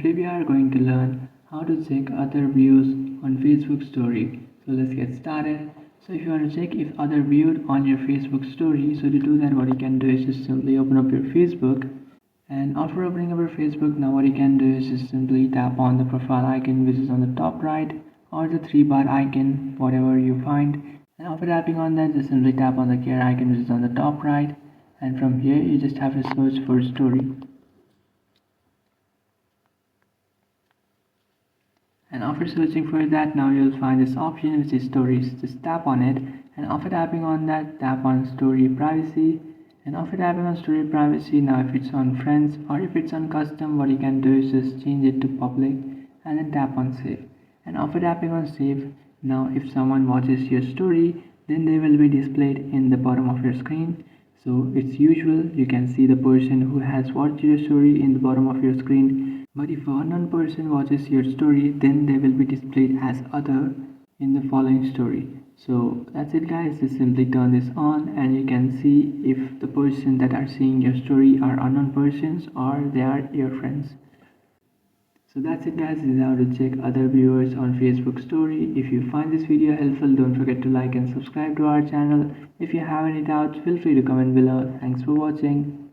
today we are going to learn how to check other views on Facebook story. So let's get started. So if you want to check if other viewed on your Facebook story, so to do that what you can do is just simply open up your Facebook, and after opening up your Facebook, now what you can do is just simply tap on the profile icon which is on the top right, or the three bar icon, whatever you find. And after tapping on that, just simply tap on the gear icon which is on the top right, and from here you just have to search for story. And after searching for that, now you'll find this option which is stories. Just tap on it, and after tapping on that, tap on story privacy. And after tapping on story privacy, now if it's on friends or if it's on custom, what you can do is just change it to public and then tap on save. And after tapping on save, now if someone watches your story, then they will be displayed in the bottom of your screen. So it's usual, you can see the person who has watched your story in the bottom of your screen. But if an unknown person watches your story, then they will be displayed as other in the following story. So that's it guys, just simply turn this on and you can see if the person that are seeing your story are unknown persons or they are your friends. So that's it guys, this is how to check other viewers on Facebook story. If you find this video helpful, don't forget to like and subscribe to our channel. If you have any doubts, feel free to comment below. Thanks for watching.